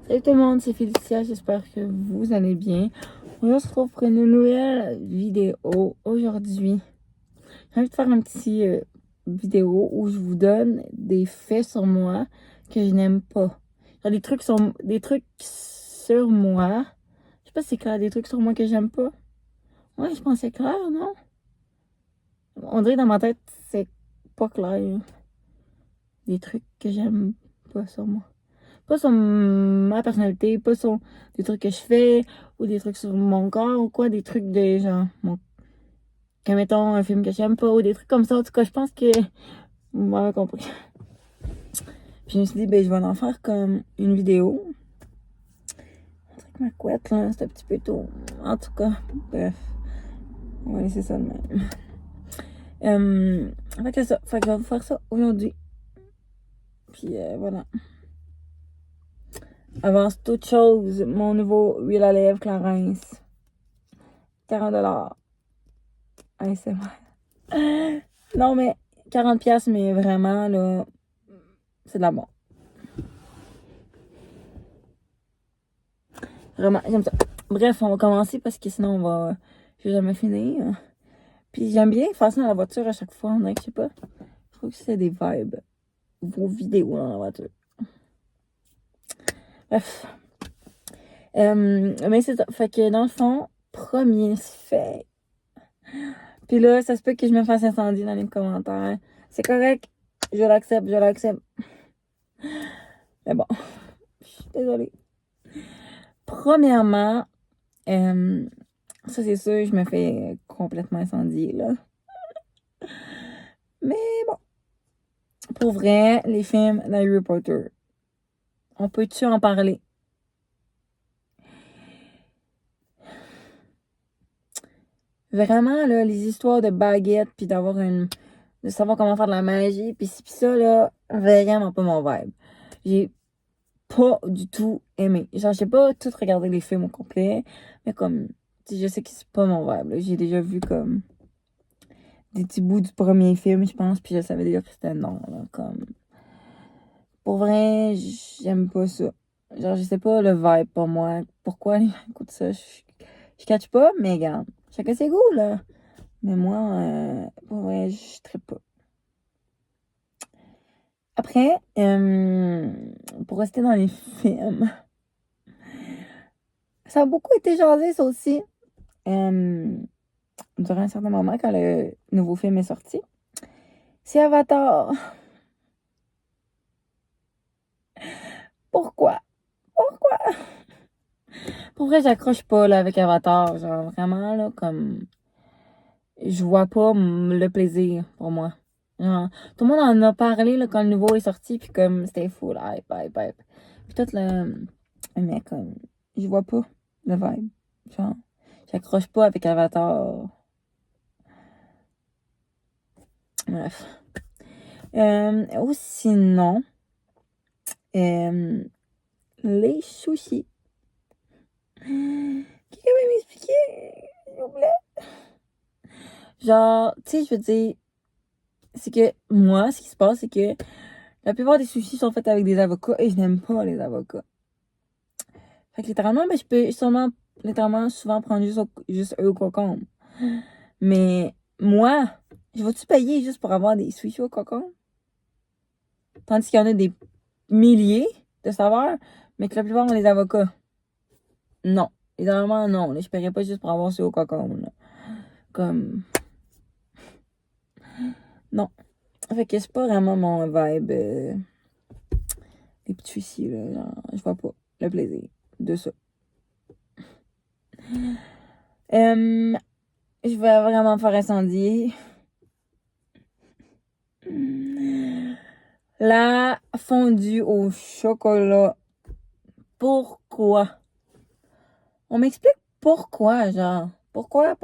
Salut tout le monde, c'est Félicia, j'espère que vous allez bien. On se retrouve pour une nouvelle vidéo aujourd'hui. J'ai envie de faire un petit vidéo où je vous donne des faits sur moi que je n'aime pas. Genre des trucs sur moi. Je sais pas si c'est clair, des trucs sur moi que j'aime pas. Ouais, je pense que c'est clair, non? On dirait dans ma tête, c'est pas clair. Des trucs que j'aime pas sur moi. Pas sur ma personnalité, pas sur des trucs que je fais, ou des trucs sur mon corps, ou quoi, des trucs de genre, que mettons un film que j'aime pas, ou des trucs comme ça. En tout cas, je pense que vous m'avez compris. Puis je me suis dit, ben, je vais en faire comme une vidéo. Avec ma couette, là, c'est un petit peu tôt. En tout cas, bref. On va laisser ça de même. Fait que c'est ça. Fait que je vais vous faire ça aujourd'hui. Puis voilà. Avant toute chose, mon nouveau huile à lèvres Clarins. 40$. Allez, c'est vrai. Non, mais 40$, mais vraiment, là, c'est de la bon. Vraiment, j'aime ça. Bref, on va commencer parce que sinon, je vais jamais finir. Puis j'aime bien faire ça dans la voiture à chaque fois. On dirait que, je sais pas, je trouve que c'est des vibes. Vos vidéos dans la voiture. Bref. Mais c'est ça. Fait que dans le fond, premier fait. Puis là, ça se peut que je me fasse incendier dans les commentaires. C'est correct. Je l'accepte. Mais bon, je suis désolée. Premièrement, ça c'est sûr, je me fais complètement incendier, là. Mais bon. Pour vrai, les films d'Harry Potter. On peut-tu en parler? Vraiment, là, les histoires de baguettes, puis de savoir comment faire de la magie, puis ça, là, vraiment pas mon vibe. J'ai pas du tout aimé. Genre, j'ai pas tout regardé les films au complet, mais comme, je sais que c'est pas mon vibe, là. J'ai déjà vu comme des petits bouts du premier film, je pense, puis je savais déjà que c'était non, là, comme... Pour vrai, j'aime pas ça. Genre, je sais pas le vibe pour moi. Pourquoi les gens écoutent ça? Je catch pas, mais regarde. Chacun ses goûts, là. Mais moi, pour vrai, je trippe pas. Après, pour rester dans les films, ça a beaucoup été jasé, ça aussi. Durant un certain moment, quand le nouveau film est sorti. C'est Avatar. Pourquoi? Pourquoi? Pour vrai, j'accroche pas, là, avec Avatar. Genre, vraiment, là, comme... Je vois pas le plaisir, pour moi. Genre, tout le monde en a parlé, là, quand le nouveau est sorti, puis comme, c'était full hype. Puis tout le... Mais comme, je vois pas le vibe. Genre, j'accroche pas avec Avatar. Bref. Ou sinon, les sushis. Quelqu'un va m'expliquer, s'il vous plaît? Genre, tu sais, je veux dire, c'est que moi, ce qui se passe, c'est que la plupart des sushis sont faits avec des avocats et je n'aime pas les avocats. Fait que littéralement, ben, je peux sûrement, littéralement, souvent prendre juste eux au concombre. Mais moi, je vais-tu payer juste pour avoir des sushis au concombre? Tandis qu'il y en a des milliers de saveurs, mais que la plupart ont des avocats. Non. Évidemment, non. Là, je paierais pas juste pour avoir ceux au concombre. Là. Comme... Non. Fait que c'est pas vraiment mon vibe. Les petits sushis, là. Genre, je vois pas le plaisir de ça. Je vais vraiment me faire incendier. La fondue au chocolat. Pourquoi? On m'explique pourquoi, genre. Pourquoi? Genre,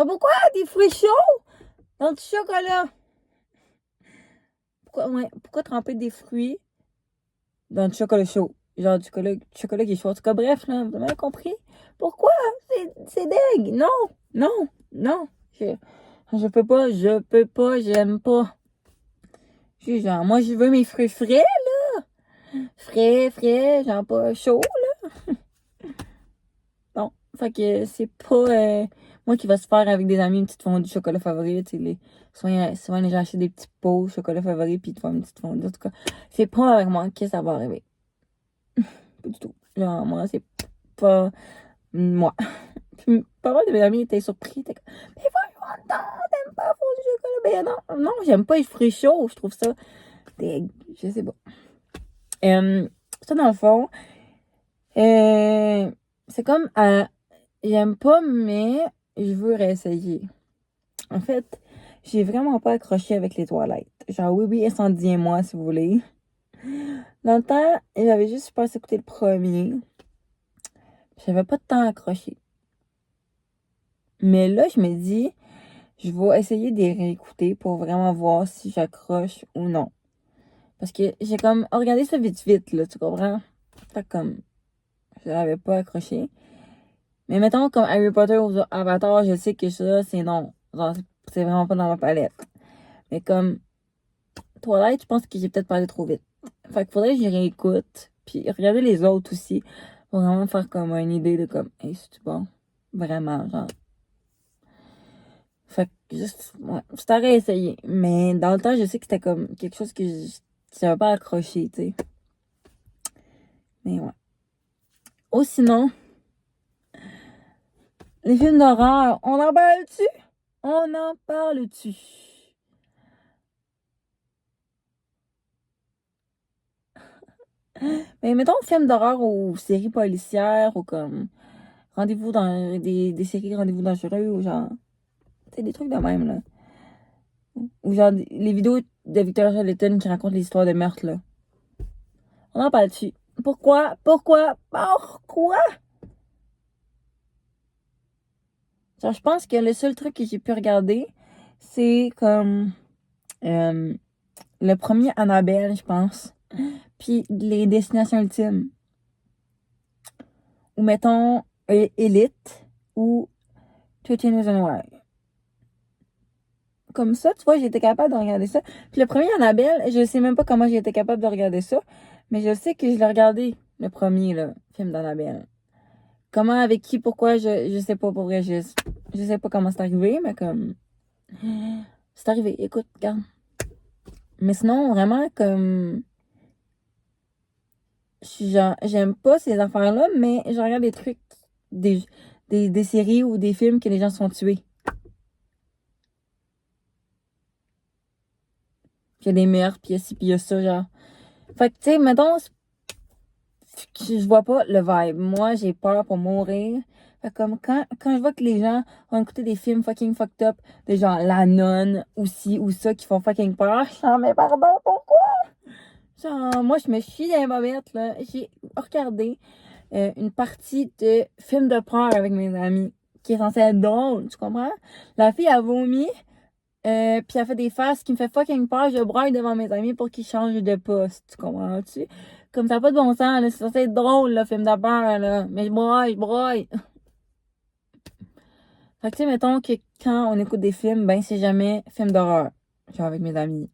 pourquoi des fruits chauds dans du chocolat? Pourquoi tremper des fruits dans du chocolat chaud? Genre, du chocolat qui est chaud. En tout cas, bref, là, vous avez compris? Pourquoi? C'est deg. Non. Je peux pas, j'aime pas. Genre, moi, je veux mes fruits frais, là. Frais, genre pas chaud, là. Non. Fait que c'est pas moi qui va se faire avec des amis une petite fondue chocolat favori, tu sais, souvent les gens achètent des petits pots chocolat favori puis ils te font une petite fondue. En tout cas, c'est pas avec moi que ça va arriver. Pas du tout. Genre, moi, c'est pas moi. Puis, pas mal de mes amis étaient surpris. T'es comme, mais voyons donc, t'aimes pas la fondue chocolat? Ben non, j'aime pas les fruits chauds. Je trouve ça dégueu. Je sais pas. Ça, dans le fond, c'est comme, j'aime pas, mais je veux réessayer. En fait, j'ai vraiment pas accroché avec les toilettes. Genre, oui, incendiez-moi, si vous voulez. Dans le temps, j'avais juste passé écouter le premier. J'avais pas de temps accroché. Mais là, je me dis, je vais essayer de les réécouter pour vraiment voir si j'accroche ou non. Parce que j'ai comme regardé ça vite, là, tu comprends? Fait comme, je l'avais pas accroché. Mais mettons, comme Harry Potter ou Avatar, je sais que ça, c'est non. Genre, c'est vraiment pas dans ma palette. Mais comme, Twilight, je pense que j'ai peut-être parlé trop vite. Fait qu'il faudrait que j'y réécoute. Puis regarder les autres aussi. Pour vraiment faire comme une idée de comme, hey, c'est bon. Vraiment, genre. Fait que juste, ouais, je t'aurais essayé. Mais dans le temps, je sais que c'était comme quelque chose que j'avais pas accroché, tu sais. Mais ouais. Ou sinon, les films d'horreur, on en parle-tu? On en parle-tu? Mais mettons film d'horreur ou séries policières ou comme rendez-vous dans des séries rendez-vous dangereux ou genre, tu sais, des trucs de même, là. Ou genre les vidéos de Victor Charlton qui racontent l'histoire de meurtre, là. On en parle-tu? Pourquoi? Genre, je pense que le seul truc que j'ai pu regarder, c'est comme euh, le premier Annabelle, je pense. Puis les Destinations Ultimes. Ou mettons Elite ou 13 Reasons Why. Comme ça, tu vois, j'étais capable de regarder ça. Puis le premier Annabelle, je sais même pas comment j'ai été capable de regarder ça, mais je sais que je l'ai regardé, le premier là, film d'Annabelle. Comment, avec qui, pourquoi, je sais pas, pour vrai, je sais pas comment c'est arrivé, mais comme, c'est arrivé, écoute, regarde. Mais sinon, vraiment, comme, j'aime pas ces affaires-là, mais je regarde des trucs, des, des séries ou des films que les gens sont tués. Puis il y a des meurtres, puis il y a ci, puis il y a ça, genre. Fait que, tu sais, mettons, je vois pas le vibe. Moi, j'ai peur pour mourir. Fait comme quand je vois que les gens vont écouter des films fucking fucked up, de genre La Nonne, ou ci, ou ça, qui font fucking peur, je suis genre, mais pardon, pourquoi? Genre, moi, je me chie dans les bobettes, là. J'ai regardé une partie de film de peur avec mes amis, qui est censée être drôle, tu comprends? La fille a vomi, puis elle fait des faces qui me fait fucking peur. Je braille devant mes amis pour qu'ils changent de poste. Tu comprends-tu? Comme ça n'a pas de bon sens, là. C'est censé être drôle, le film de peur, là. Mais je braille. Fait que, tu sais, mettons que quand on écoute des films, ben, c'est jamais film d'horreur. Genre, avec mes amis.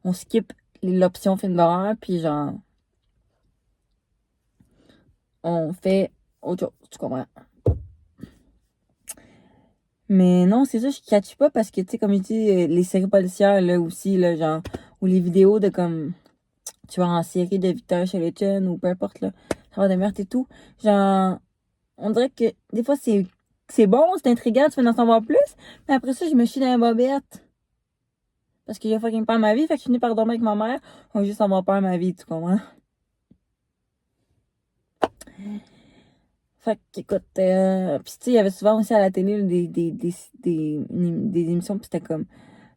On skip l'option film d'horreur, puis genre, on fait autre chose. Tu comprends? Mais non, c'est ça, je catch pas parce que, tu sais, comme je dis, les séries policières, là, aussi, là, genre, ou les vidéos de comme, tu vois, en série de Victor Charlton ou peu importe, là, ça va de meurtre et tout. Genre, on dirait que des fois, c'est bon, c'est intriguant, tu veux en savoir plus, mais après ça, je me chie dans la bobette. Parce que j'ai fucking peur de ma vie, fait que je finis par dormir avec ma mère, on va juste avoir peur de ma vie, tu comprends? Fait que, écoute, pis tu sais, il y avait souvent aussi à la télé là, des émissions, pis c'était comme,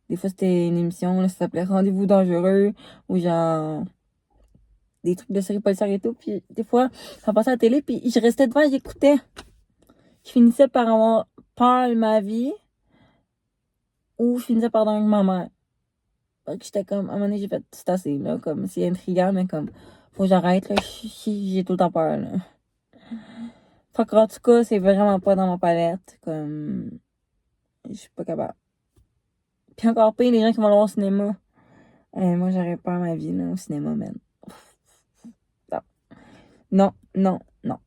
des fois, c'était une émission, là, ça s'appelait Rendez-vous dangereux, ou genre, des trucs de série policière et tout. Puis des fois, ça passait à la télé, puis je restais devant, j'écoutais. Je finissais par avoir peur de ma vie, ou je finissais par dormir avec ma mère. Fait que j'étais comme, à un moment donné, j'ai fait, c'est assez, là, comme, c'est intriguant, mais comme, faut que j'arrête, là, j'ai tout le temps peur, là. Fait que, en tout cas, c'est vraiment pas dans ma palette, comme, je suis pas capable. Puis encore pire, les gens qui vont le voir au cinéma. Moi, j'aurais peur de ma vie, là, au cinéma, man. Non, non, non.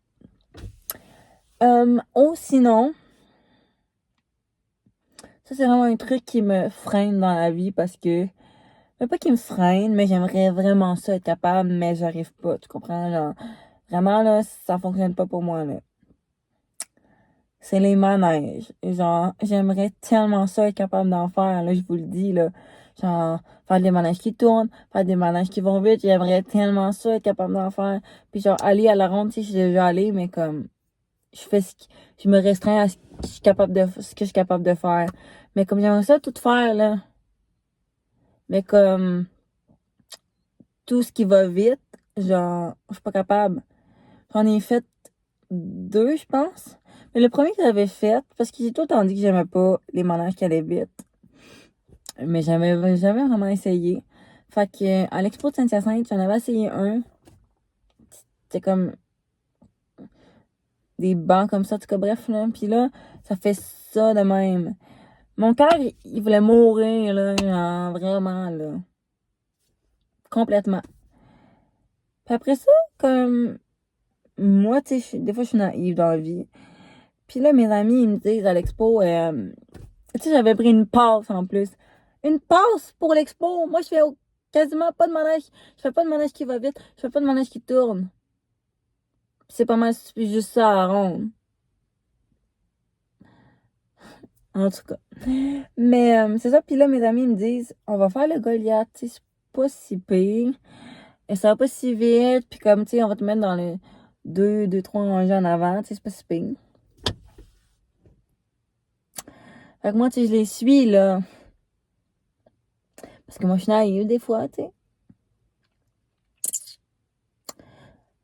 Ou sinon, ça c'est vraiment un truc qui me freine dans la vie parce que, pas qui me freine, mais j'aimerais vraiment ça être capable, mais j'arrive pas, tu comprends? Genre, vraiment là, ça fonctionne pas pour moi là. C'est les manèges. Genre, j'aimerais tellement ça être capable d'en faire, là, je vous le dis, là. Genre, faire des manèges qui tournent, faire des manèges qui vont vite, j'aimerais tellement ça être capable d'en faire. Puis genre, aller à la ronde, tu sais, je suis déjà allée, mais comme, je fais je me restreins à ce que je suis capable de faire. Mais comme j'aimerais ça tout faire, là. Mais comme, tout ce qui va vite, genre, je suis pas capable. J'en ai fait 2, je pense. Mais le premier que j'avais fait, parce que j'ai tout le temps dit que j'aimais pas les manèges qui allaient vite. Mais j'avais jamais vraiment essayé. Fait que, à l'expo de Saint-Hyacinthe, j'en avais essayé un. C'était comme des bancs comme ça, en tout cas, bref, là. Puis là, ça fait ça de même. Mon cœur, il voulait mourir, là, genre, vraiment, là. Complètement. Puis après ça, comme, moi, tu sais, des fois, je suis naïve dans la vie. Puis là, mes amis, ils me disent à l'expo, tu sais, j'avais pris une passe en plus. Une passe pour l'expo. Moi, je fais quasiment pas de manège. Je fais pas de manège qui va vite. Je fais pas de manège qui tourne. C'est pas mal juste ça à rendre. En tout cas. Mais c'est ça. Puis là, mes amis me disent, on va faire le Goliath. Tu sais, c'est pas si pire. Et ça va pas si vite. Puis comme, tu sais, on va te mettre dans le 3 rangées en avant. Tu sais, c'est pas si pire. Fait que moi, tu sais, je les suis, là. Parce que moi, je suis naïve des fois, tu sais.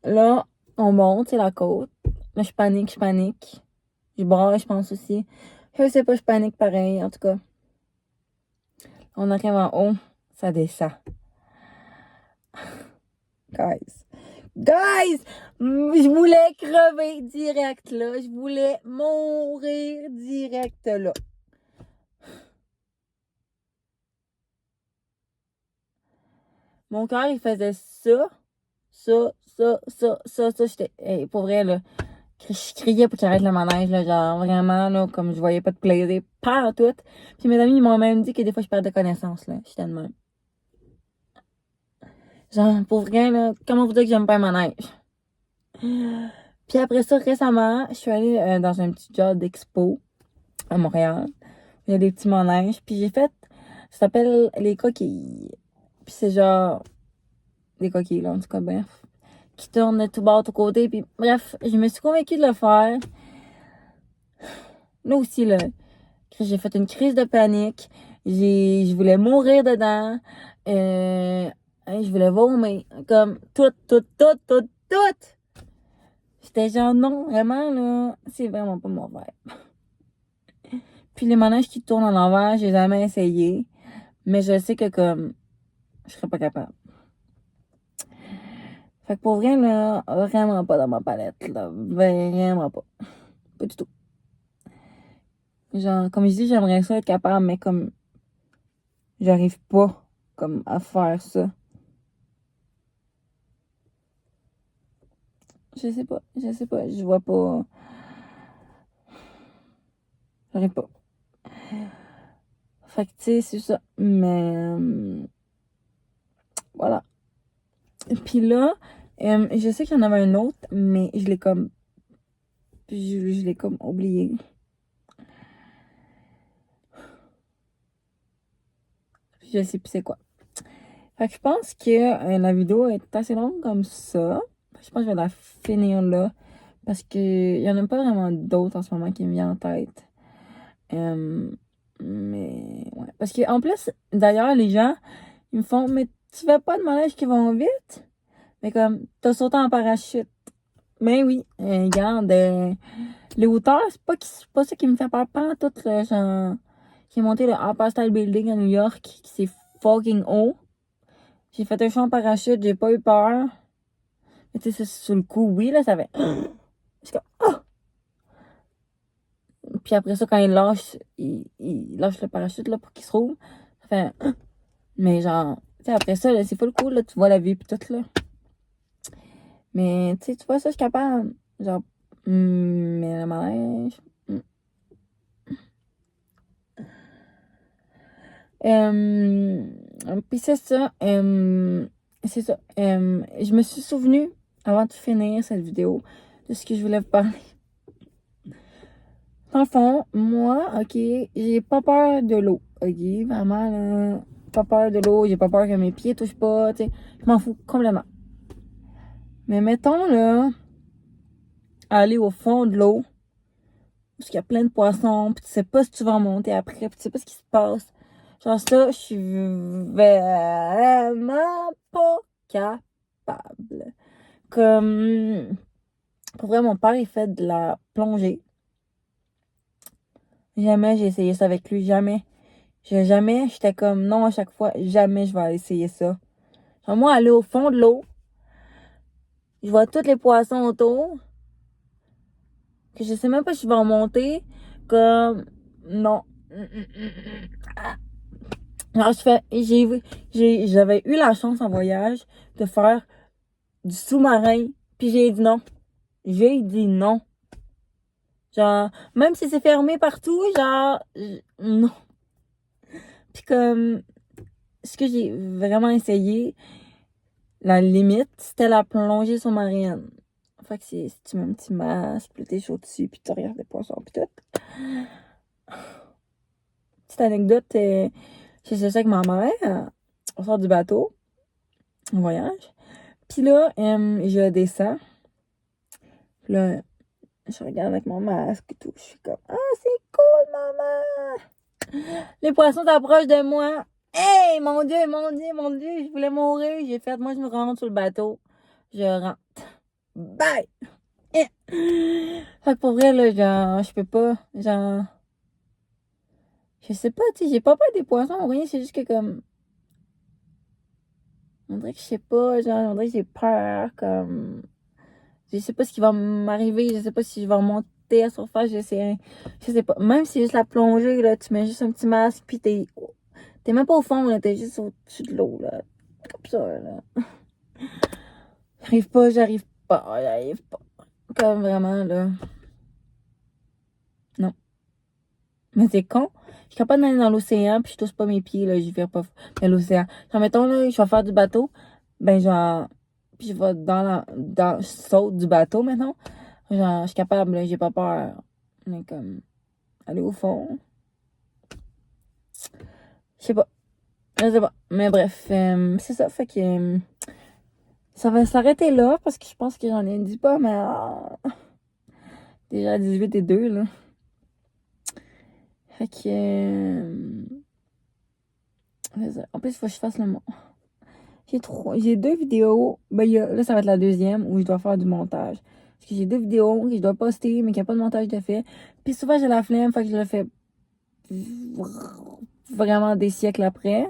Là, on monte, c'est la côte. Là, je panique. Je braille, je pense aussi. Je sais pas, je panique pareil. En tout cas, on arrive en haut, ça descend. Guys. Guys! Je voulais crever direct là. Je voulais mourir direct là. Mon cœur, il faisait ça. J'étais, hey, pour vrai, là. Je criais pour qu'il arrête le manège, là. Genre, vraiment, là, comme je voyais pas de plaisir. Pas en tout. Puis mes amis, ils m'ont même dit que des fois, je perdais connaissance, là. J'étais de même. Genre, pour vrai, là, comment vous dire que j'aime pas un manège? Puis après ça, récemment, je suis allée dans un petit job d'expo à Montréal. Il y a des petits manèges. Puis j'ai fait, ça s'appelle les coquilles. Puis c'est genre, des coquilles, là, en tout cas, bref. Qui tournent de tout bord, tout côté. Puis bref, je me suis convaincue de le faire. Là aussi, là, j'ai fait une crise de panique. Je voulais mourir dedans. Je voulais vomir. Comme, tout. J'étais genre, non, vraiment, là, c'est vraiment pas mon vibe. Puis les manèges qui tournent en l'envers, j'ai jamais essayé. Mais je sais que, comme, je serais pas capable. Fait que pour vrai, là, vraiment pas dans ma palette, là. Vraiment pas. Pas du tout. Genre, comme je dis, j'aimerais ça être capable, mais comme, j'arrive pas, comme, à faire ça. Je sais pas, je vois pas. J'arrive pas. Fait que, tu sais, c'est ça. Mais, voilà. Puis là, je sais qu'il y en avait un autre, mais je l'ai comme oublié. Je sais plus c'est quoi. Fait que je pense que la vidéo est assez longue comme ça. Je pense que je vais la finir là. Parce que il y en a pas vraiment d'autres en ce moment qui me viennent en tête. Euh, mais ouais. Parce que en plus, d'ailleurs, les gens, ils me font, mais tu fais pas de manèges qui vont vite? Mais comme, t'as sauté en parachute. Mais oui, regarde, les hauteurs, c'est pas ça qui me fait peur. Pas en tout, là, genre, j'ai monté le Empire State Building à New York, qui c'est fucking haut. J'ai fait un saut en parachute, j'ai pas eu peur. Mais tu sais, sur le coup, oui, là, ça fait. Je suis comme, ah! Puis après ça, quand il lâche le parachute, là, pour qu'il se roule, ça fait. Ah! Mais genre, tu sais, après ça, là, c'est pas le coup, là, tu vois la vie, pis tout, là. Mais, tu sais, tu vois, ça, je suis capable. Genre, mais le manège... Puis c'est ça. C'est ça. Je me suis souvenu, avant de finir cette vidéo, de ce que je voulais vous parler. Dans le fond, moi, OK, j'ai pas peur de l'eau. OK, vraiment, là, pas peur de l'eau. J'ai pas peur que mes pieds touchent pas, tu sais. Je m'en fous complètement. Mais mettons, là, aller au fond de l'eau, parce qu'il y a plein de poissons, puis tu sais pas si tu vas en monter après, puis tu sais pas ce qui se passe. Genre ça, je suis vraiment pas capable. Comme, pour vrai, mon père, il fait de la plongée. Jamais j'ai essayé ça avec lui, jamais. Jamais, j'étais comme, non, à chaque fois, jamais je vais essayer ça. Genre, moi, aller au fond de l'eau, je vois tous les poissons autour, que je sais même pas si je vais en monter, comme, non. Alors, j'avais eu la chance en voyage de faire du sous-marin, puis j'ai dit non. J'ai dit non. Genre, même si c'est fermé partout, genre, non. Puis comme, ce que j'ai vraiment essayé, la limite, c'était la plongée sous-marine. Fait que si tu mets un petit masque, puis t'es chaud dessus, puis tu regardes les poissons, puis tout. Petite anecdote, j'ai ça avec ma mère, on sort du bateau, en voyage. Puis là, je descends. Puis là, je regarde avec mon masque et tout. Je suis comme, ah, c'est cool, maman! Les poissons s'approchent de moi. Hey, mon Dieu, mon Dieu, mon Dieu, je voulais mourir. J'ai fait, moi, je me rentre sur le bateau. Je rentre. Bye! Eh. Fait que pour vrai, là, genre, je peux pas, genre, je sais pas, tu sais, j'ai pas peur des poissons ou rien, c'est juste que comme, on dirait que je sais pas, genre, on dirait que j'ai peur, comme, je sais pas ce qui va m'arriver, je sais pas si je vais remonter à la surface, je sais pas. Même si c'est juste la plongée, là, tu mets juste un petit masque, puis t'es même pas au fond, là, t'es juste au-dessus de l'eau, là, comme ça, là. J'arrive pas. Comme vraiment, là. Non. Mais c'est con. Je suis capable d'aller dans l'océan, puis je touche pas mes pieds, là, je vais pas dans l'océan. Genre, mettons, là, je vais faire du bateau, ben, genre, puis je vais je saute du bateau, maintenant. Genre, je suis capable, là, j'ai pas peur. Mais comme, aller au fond, je sais pas. Je sais pas. Mais bref, c'est ça, fait que, ça va s'arrêter là, parce que je pense que j'en ai dit pas, mais, déjà 18 et 2, là. Fait que, en plus, il faut que je fasse le mot. J'ai deux vidéos. Ben, là, ça va être la deuxième où je dois faire du montage. Parce que j'ai deux vidéos que je dois poster, mais qu'il n'y a pas de montage de fait. Puis souvent, j'ai la flemme, fait que je le fais vraiment des siècles après.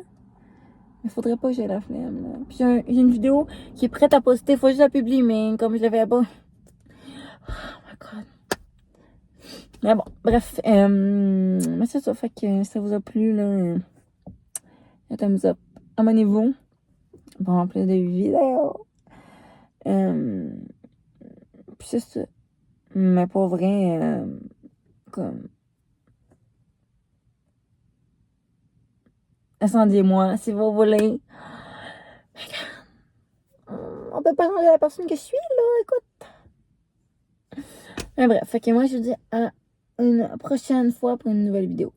Mais faudrait pas que j'ai la flemme, là. Puis j'ai une vidéo qui est prête à poster. Faut juste la publier, mais comme je le fais pas. Oh my god. Mais bon, bref. Mais c'est ça. Fait que ça vous a plu, là. Un thumbs up. Abonnez-vous pour en plus de vidéos. Puis c'est ça. Mais pour vrai, comme, incendiez-moi si vous voulez. On peut pas changer la personne que je suis, là, écoute. Mais bref, fait que moi, je vous dis à une prochaine fois pour une nouvelle vidéo.